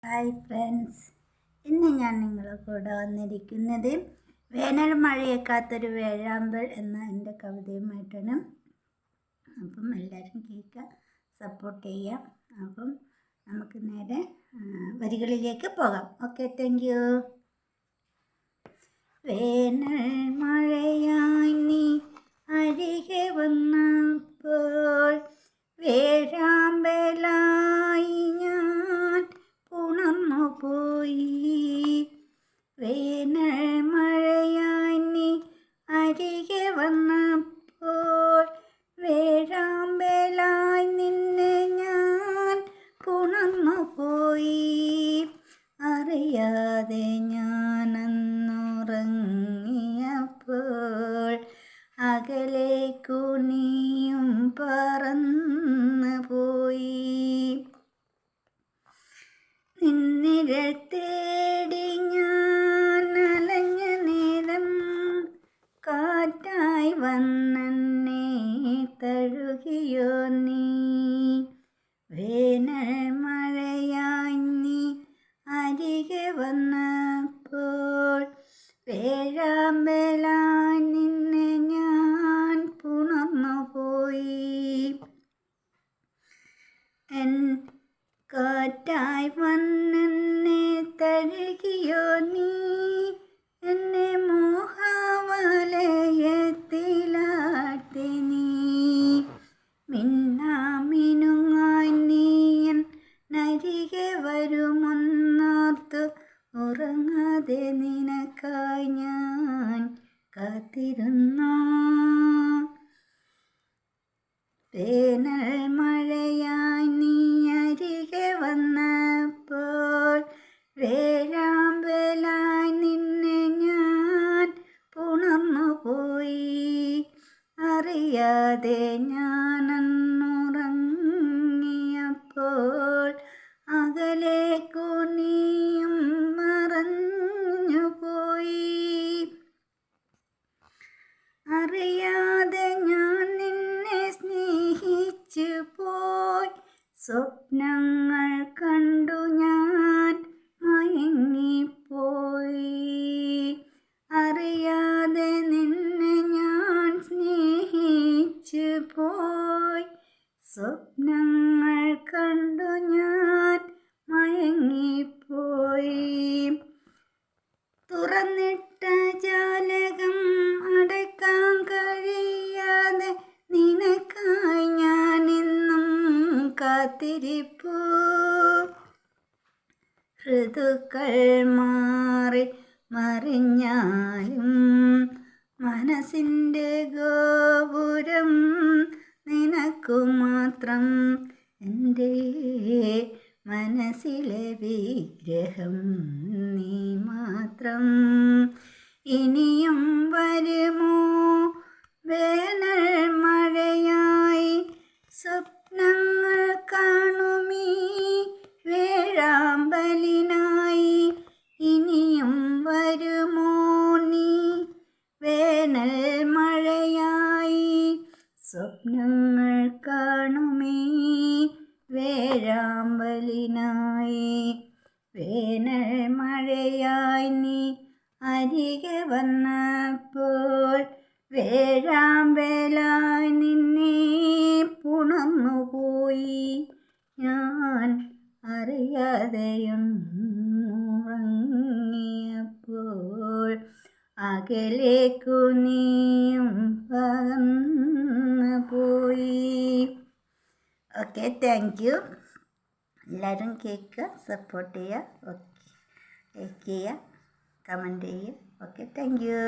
Hi friends, ഇന്ന് ഞാൻ നിങ്ങളുടെ കൂടെ വന്നിരിക്കുന്നത് വേനൽ മഴയേക്കാത്തൊരു വേഴാമ്പൽ എന്ന എൻ്റെ കവിതയുമായിട്ടാണ്. അപ്പം എല്ലാവരും കേൾക്കുക, സപ്പോർട്ട് ചെയ്യാം. അപ്പം നമുക്ക് നേരെ വരികളിലേക്ക് പോകാം. Okay, thank you. വേനൽ മഴയായി നീ അരികെ വന്നപ്പോൾ വേഴാമ്പലായി ഞാൻ പോയി. വേനൽ മഴയായി നീ അരികെ വന്നപ്പോൾ വേഴാമ്പലായി നിന്നെ ഞാൻ പോയി. അറിയാതെ ഞാനന്നുറങ്ങിയപ്പോൾ അകലേക്കു നീയും പറന്നു പോയി. നിന്നിഴൽ തേടി ഞാൻ അലഞ്ഞ നേരം കാറ്റായി വന്നെന്നെ തഴുകിയോ നീ. വേനൽ മഴയായി നീ അരികെ വന്നപ്പോൾ വേഴാമ്പലായി നിന്നെ ഞാൻ പോയി. കാറ്റായി വന്നെന്നെ തഴുകിയോ നീ, എന്നെ മോഹവലയത്തിലാഴ്ത്തി നീ. മിന്നാമിനുങ്ങായി നീയൻ നരികെ വരുമൊന്നോർത്തു ഉറങ്ങാതെ നിനക്കായി ഞാൻ കാത്തിരുന്നു. വേനൽ മഴയായി നീ അരികെ വന്നപ്പോൾ വേഴാമ്പലായി നിന്നെ ഞാൻ പോയി. അറിയാതെ ഞാനന്നുറങ്ങിയപ്പോൾ അകലേക്കു നീയും മറഞ്ഞു പോയി. അറിയാതെ ഞാൻ നിന്നെ സ്നേഹിച്ചു പോയി. സ്വപ്നങ്ങൾ കണ്ടു ഞാൻ മയങ്ങിപ്പോയി. അറിയാതെ നിന്നെ ഞാൻ സ്നേഹിച്ചു പോയി. സ്വപ്നങ്ങൾ കണ്ടു ഞാൻ മയങ്ങിപ്പോയി. തുറന്നിട്ട ജാലകം അടയ്ക്കാൻ കഴിയാതെ നിനക്കായി ഞാൻ ഇന്നും കാത്തിരിപ്പു. ഋതുക്കൾ മാറി മറിഞ്ഞാലും മനസ്സിൻ്റെ ഗോപുരം നിനക്കു മാത്രം. എൻ്റെ മനസ്സിലെ വിഗ്രഹം നീ മാത്രം. ഇനിയും വരുമോ വേനൽ മഴയായി സ്വപ്നങ്ങൾ കാണുമീ വേഴാമ്പലിനായി. ഇനിയും വരുമോ നീ വേനൽ മഴയായി സ്വപ്നങ്ങൾ കാണുമീ വേഴാമ്പലിനായി. വേനൽ മഴയായി നീ അരികെ വന്നപ്പോൾ വേഴാമ്പലായി നിന്നെ പോയി. ഞാൻ അറിയാതെയുറങ്ങിയപ്പോൾ അകലേക്കു നീയും പറന്നു പോയി. Okay, thank you. എല്ലാവരും കേൾക്കുക, സപ്പോർട്ട് ചെയ്യുക, ഓക്കെ, ലൈക്ക് ചെയ്യുക, കമൻറ്റ് ചെയ്യുക. Okay, thank you.